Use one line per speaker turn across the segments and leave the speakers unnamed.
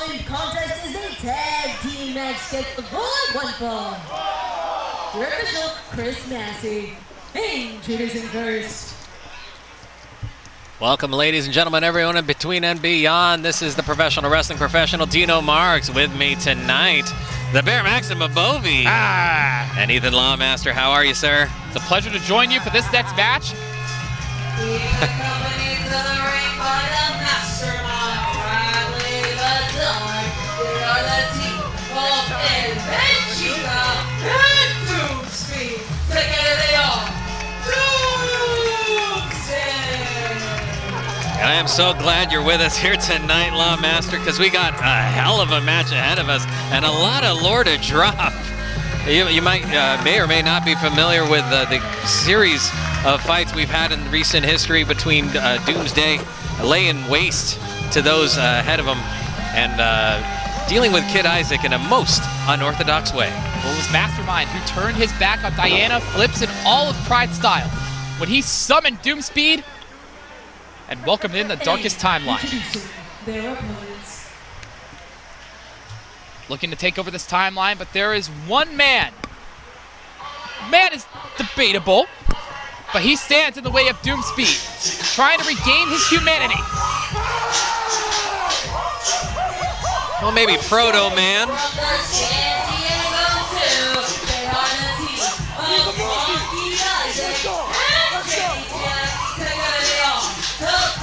following contest is a tag team match scheduled for one fall. Your official, 𝗙𝗧𝗡𝗧𝗢𝗪. Introducing first.
Welcome, ladies and gentlemen, everyone in between and beyond. This is the professional wrestling professional Dino Marks. With me tonight, the Bear Maximum 𝗙𝗎𝗎 and Ethan Lawmaster. How are you, sir?
It's a pleasure to join you for this next match.
Accompanied to the ring by the Mastermind, 𝗙𝗢𝗢𝗐𝗪. They are the team of Mexica and Doomspeed. Together they are Doomspeed.
I am so glad you're with us here tonight, Lawmaster, because we got a hell of a match ahead of us and a lot of lore to drop. You might may or may not be familiar with the series of fights we've had in recent history between Doomsday laying waste to those ahead of him and dealing with Kid Isaac in a most unorthodox way.
Well, it was Mastermind who turned his back on Diana, Flips, and all of PrideStyle when he summoned Doomspeed and welcomed in the darkest timeline.
Their opponents.
Looking to take over this timeline, but there is one man. Man is debatable, but he stands in the way of Doomspeed, trying to regain his humanity.
Well, maybe Proto Man.
From the San Diego Zoo, they are the team of Monkey Isaac and Jimmy Jack. Together they are the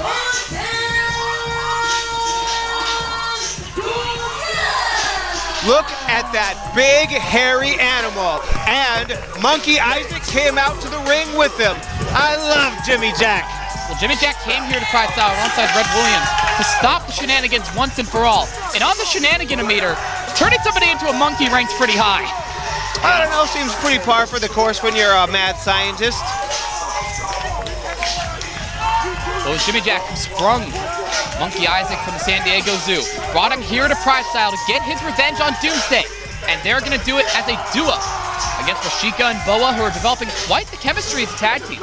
Look at that big, hairy animal. And Monkey Isaac came out to the ring with him. I love Jimmy Jack.
Well, Jimmy Jack came here to PrideStyle alongside Red Williams to stop the shenanigans once and for all. And on the shenanigan-o-meter, turning somebody into a monkey ranks pretty high.
I don't know, seems pretty par for the course when you're a mad scientist.
Well, it was Jimmy Jack who sprung Monkey Isaac from the San Diego Zoo, brought him here to PrideStyle to get his revenge on Doomsday. And they're going to do it as a duo against Mexica and 𝗙𝗎𝗎, who are developing quite the chemistry as a tag team.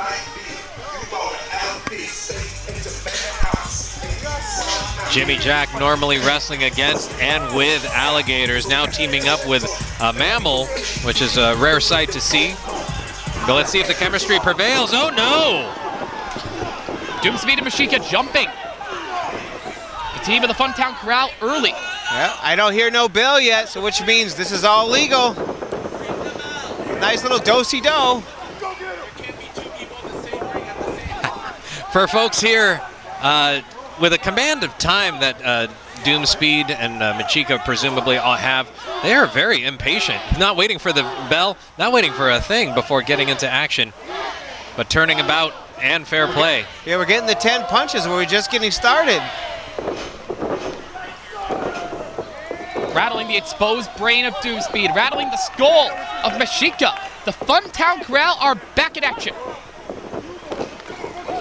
Jimmy Jack normally wrestling against and with alligators, now teaming up with a mammal, which is a rare sight to see. But let's see if the chemistry prevails. Oh no!
Doomspeed and Mexica jumping. The team of the Funtown Corral early.
Yeah, I don't hear no bell yet, so which means this is all legal. Nice little do-si-do.
For folks here, with a command of time that Doomspeed and Mexica presumably all have, they are very impatient. Not waiting for the bell, not waiting for a thing before getting into action, but turning about and fair play.
Yeah, we're getting the 10 punches and we're just getting started.
Rattling the exposed brain of Doomspeed, rattling the skull of Mexica. The Funtown Corral are back in action.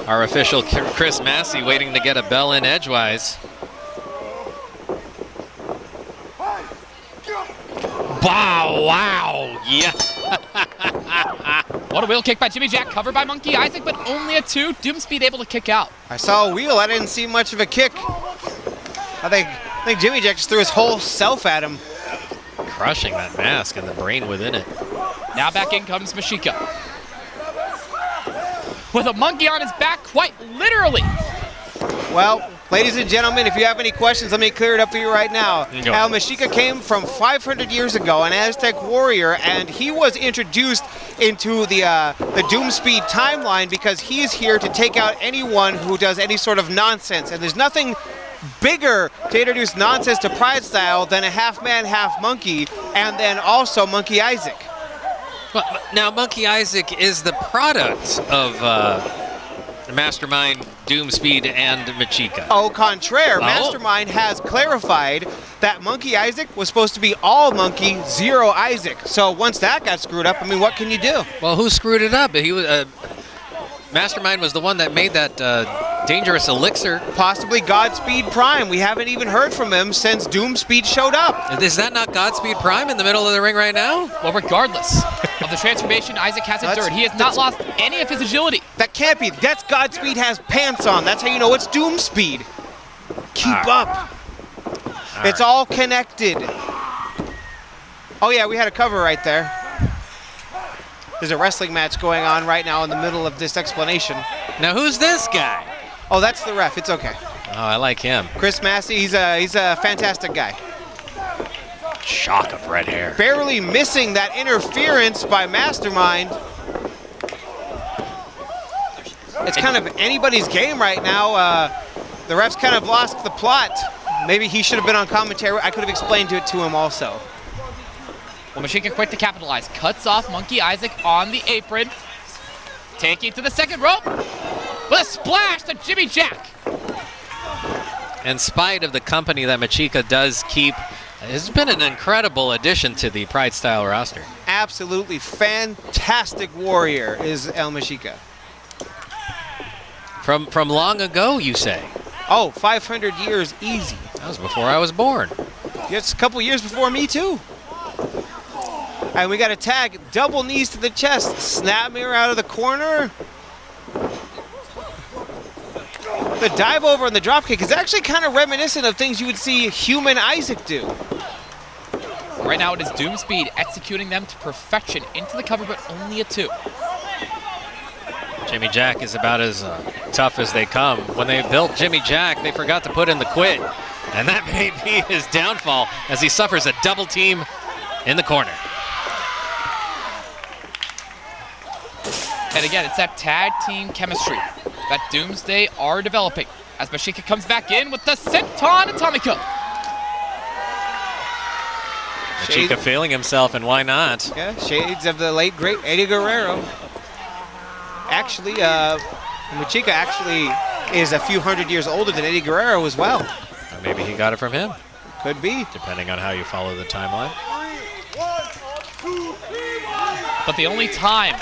Our official 𝗙𝗧𝗡𝗪𝗡 waiting to get a bell in edgewise. Wow, wow, yeah.
What a wheel kick by Jimmy Jack, covered by Monkey Isaac, but only a 2. Doomspeed able to kick out.
I saw a wheel, I didn't see much of a kick. I think Jimmy Jack just threw his whole self at him.
Crushing that mask and the brain within it.
Now back in comes Mexica, with a monkey on his back, quite literally.
Well, ladies and gentlemen, if you have any questions, let me clear it up for you right now. How Mexica came from 500 years ago, an Aztec warrior, and he was introduced into the Doomspeed timeline because he's here to take out anyone who does any sort of nonsense. And there's nothing bigger to introduce nonsense to PrideStyle than a half-man, half-monkey, and then also Monkey Isaac.
Well, now, Monkey Isaac is the product of Mastermind, Doomspeed, and Mexica.
Au contraire, Mastermind has clarified that Monkey Isaac was supposed to be all monkey, zero Isaac. So once that got screwed up, I mean, what can you do?
Well, who screwed it up? He was Mastermind was the one that made that dangerous elixir.
Possibly Godspeed Prime. We haven't even heard from him since Doomspeed showed up.
Is that not Godspeed Prime in the middle of the ring right now?
Well, regardless of the transformation Isaac has endured, he has not lost any of his agility.
That can't be. That's Godspeed has pants on. That's how you know it's Doomspeed. Keep up. It's all connected. Oh yeah, we had a cover right there. There's a wrestling match going on right now in the middle of this explanation.
Now who's this guy?
Oh, that's the ref. It's okay.
Oh, I like him.
Chris Massey, he's a fantastic guy.
Shock of red hair.
Barely missing that interference by Mastermind. It's kind of anybody's game right now. The ref's kind of lost the plot. Maybe he should have been on commentary. I could have explained it to him also.
Well, Mexica quick to capitalize. Cuts off Monkey Isaac on the apron. Taking to the second rope. With a splash to Jimmy Jack.
In spite of the company that Mexica does keep, has been an incredible addition to the PrideStyle roster.
Absolutely fantastic warrior is El Mexica.
From long ago, you say?
Oh, 500 years easy.
That was before I was born.
It's a couple years before me too. And we got a tag, double knees to the chest, snap mirror out of the corner. The dive over and the drop kick is actually kind of reminiscent of things you would see Human Isaac do.
Right now it is Doomspeed executing them to perfection into the cover, but only a 2.
Jimmy Jack is about as tough as they come. When they built Jimmy Jack, they forgot to put in the quit. And that may be his downfall as he suffers a double team in the corner.
And again, it's that tag team chemistry that Doomsday are developing as Mexica comes back in with the senton atomico.
Mexica feeling himself, and why not?
Yeah, shades of the late, great Eddie Guerrero. Actually, Mexica actually is a few hundred years older than Eddie Guerrero as well.
Or maybe he got it from him.
Could be.
Depending on how you follow the timeline.
But the only time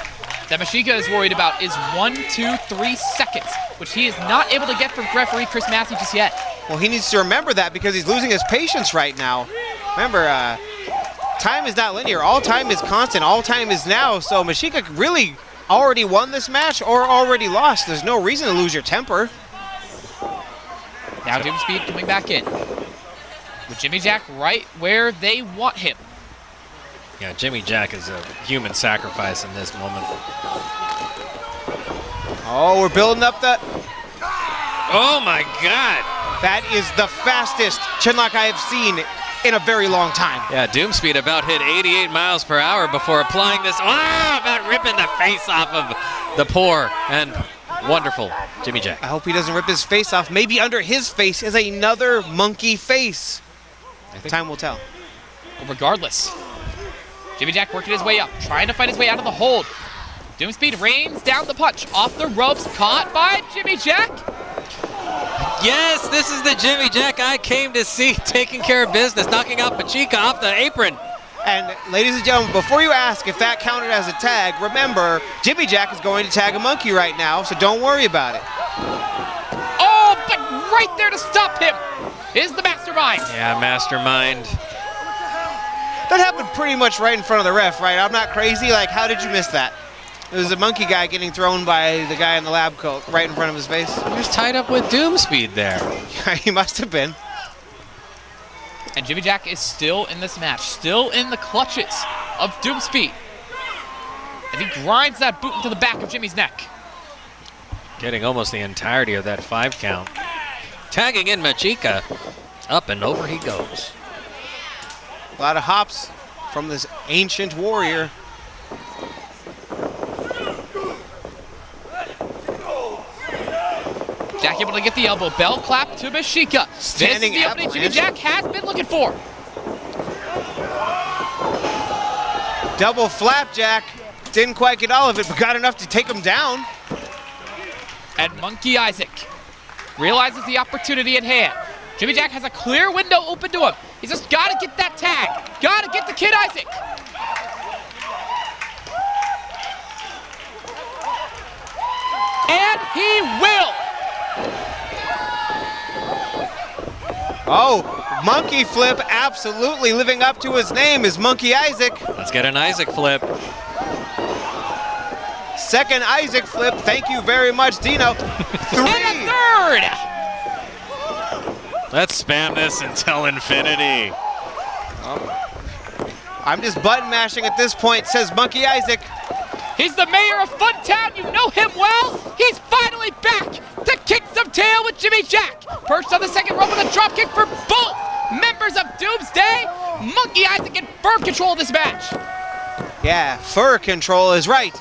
that Mexica is worried about is 1, 2, 3 seconds, which he is not able to get from referee Chris Massey just yet.
Well, he needs to remember that because he's losing his patience right now. Remember, time is not linear. All time is constant. All time is now. So Mexica really already won this match or already lost. There's no reason to lose your temper.
Now Doomspeed coming back in with Jimmy Jack right where they want him.
Yeah, Jimmy Jack is a human sacrifice in this moment.
Oh, we're building up the...
Oh my God!
That is the fastest chinlock I have seen in a very long time.
Yeah, Doomspeed about hit 88 miles per hour before applying this. Wow, about ripping the face off of the poor and wonderful Jimmy Jack.
I hope he doesn't rip his face off. Maybe under his face is another monkey face. Time will tell.
But regardless, Jimmy Jack working his way up, trying to fight his way out of the hold. Doomspeed rains down the punch, off the ropes, caught by Jimmy Jack.
Yes, this is the Jimmy Jack I came to see, taking care of business, knocking out Mexica off the apron.
And ladies and gentlemen, before you ask if that counted as a tag, remember, Jimmy Jack is going to tag a monkey right now, so don't worry about it.
Oh, but right there to stop him is the Mastermind.
Yeah, Mastermind.
That happened pretty much right in front of the ref, right? I'm not crazy. Like, how did you miss that? It was a monkey guy getting thrown by the guy in the lab coat right in front of his face.
He was tied up with Doomspeed there.
He must have been.
And Jimmy Jack is still in this match, still in the clutches of Doomspeed as he grinds that boot into the back of Jimmy's neck.
Getting almost the entirety of that 5 count. Tagging in Mexica. Up and over he goes.
A lot of hops from this ancient warrior.
Jack able to get the elbow. Bell clap to Mexica.
Standing
this is the opening Jimmy Jack has been looking for.
Double flapjack. Didn't quite get all of it, but got enough to take him down.
And Monkey Isaac realizes the opportunity at hand. Jimmy Jack has a clear window open to him. He's just got to get that tag. Got to get the Kid Isaac. And he will.
Oh, monkey flip, absolutely living up to his name is Monkey Isaac.
Let's get an Isaac flip.
Second Isaac flip, thank you very much, Dino. 3.
And a third.
Let's spam this until infinity.
I'm just button mashing at this point, says Monkey Isaac.
He's the mayor of Funtown. You know him well. He's finally back to kick some tail with Jimmy Jack. Perched on the second rope with a drop kick for both members of Doomsday. Monkey Isaac in firm control of this match.
Yeah, fur control is right.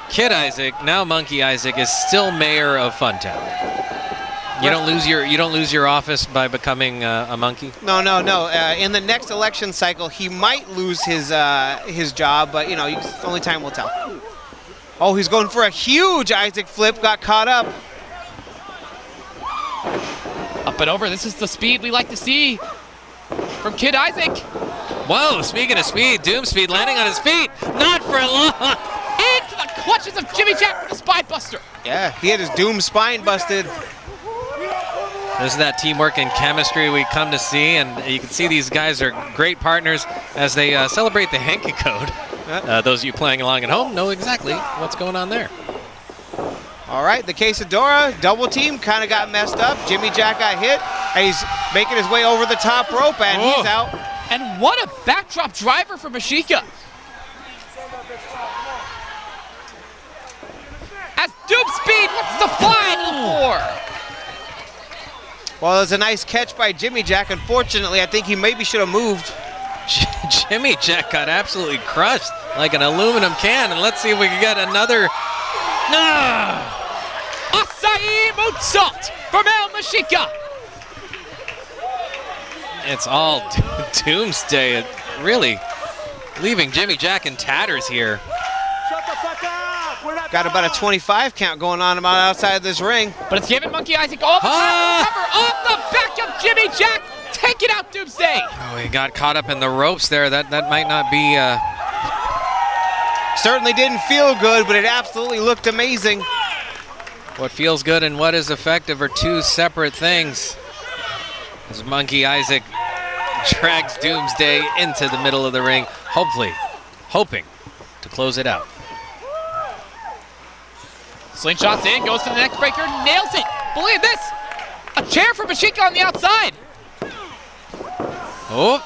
Kid Isaac, now Monkey Isaac, is still mayor of Funtown. You don't lose your office by becoming a monkey.
No. In the next election cycle, he might lose his job, but only time will tell. Oh, he's going for a huge Isaac flip. Got caught up.
Up and over. This is the speed we like to see from Kid Isaac.
Whoa! Speaking of speed, Doomspeed landing on his feet. Not for long.
Into the clutches of Jimmy Jack with a spine buster.
Yeah, he had his Doom spine busted.
This is that teamwork and chemistry we come to see, and you can see these guys are great partners as they celebrate the Hanky Code. Those of you playing along at home know exactly what's going on there.
All right, the 𝗙𝗎𝗪 double team kind of got messed up. Jimmy Jack got hit, and he's making his way over the top rope, and he's out.
And what a backdrop driver for Mexica. As Doomspeed lets the fly to the floor.
Well, it was a nice catch by Jimmy Jack. Unfortunately, I think he maybe should have moved.
Jimmy Jack got absolutely crushed like an aluminum can, and let's see if we can get another.
𝗙𝗢𝗢𝗥𝗥𝗔𝗬 from El Mexica.
It's all Doomsday. It really leaving Jimmy Jack in tatters here.
Got about a 25 count going on about outside this ring.
But it's giving Monkey Isaac all the time to recover off the back of Jimmy Jack. Take it out, Doomsday.
Oh, he got caught up in the ropes there. That might not be...
Certainly didn't feel good, but it absolutely looked amazing.
What feels good and what is effective are two separate things. As Monkey Isaac drags Doomsday into the middle of the ring, hoping to close it out.
Slingshots in, goes to the neck breaker, nails it. Believe this, a chair for Mexica on the outside.
Oh.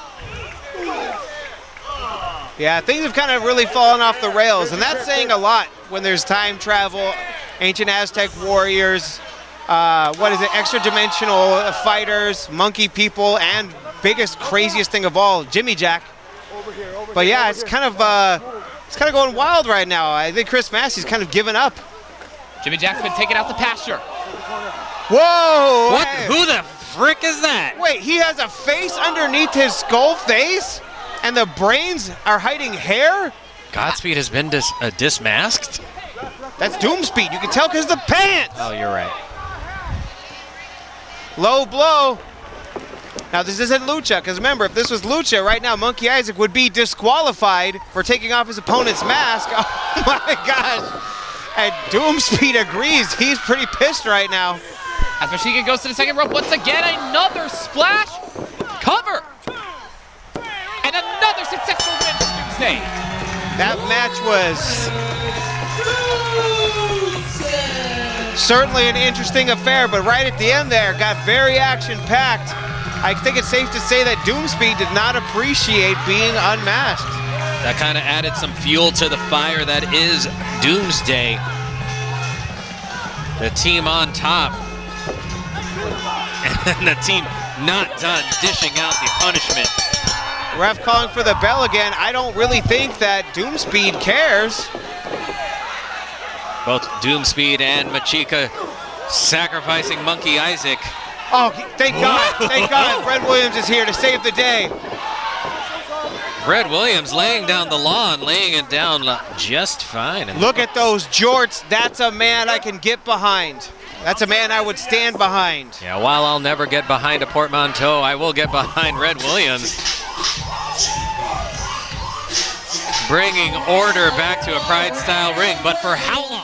Yeah, things have kind of really fallen off the rails, and that's saying a lot when there's time travel, ancient Aztec warriors, extra dimensional fighters, monkey people, and biggest, craziest thing of all, Jimmy Jack. But yeah, it's kind of going wild right now. I think Chris Massey's kind of given up.
Jimmy Jack's been taken out the pasture.
Whoa!
What?
Hey.
Who the frick is that?
Wait, he has a face underneath his skull face? And the brains are hiding hair?
Godspeed has been dismasked?
That's Doomspeed. You can tell because the pants.
Oh, you're right.
Low blow. Now, this isn't Lucha, because remember, if this was Lucha, right now, Monkey Isaac would be disqualified for taking off his opponent's mask. Oh, my gosh. And Doomspeed agrees. He's pretty pissed right now.
As Mexica goes to the second rope, once again, another splash. Cover. And another successful win for Doomsday.
That match was certainly an interesting affair, but right at the end there, got very action-packed. I think it's safe to say that Doomspeed did not appreciate being unmasked.
That kind of added some fuel to the fire that is Doomsday. The team on top. And the team not done dishing out the punishment.
Ref calling for the bell again. I don't really think that Doomspeed cares.
Both Doomspeed and Mexica sacrificing Monkey Isaac.
Oh, thank God. Thank God. Red Williams is here to save the day.
Red Williams laying down the law and laying it down just fine.
Look at those jorts. That's a man I can get behind. That's a man I would stand behind.
Yeah, while I'll never get behind a portmanteau, I will get behind Red Williams. Bringing order back to a PrideStyle ring, but for how long?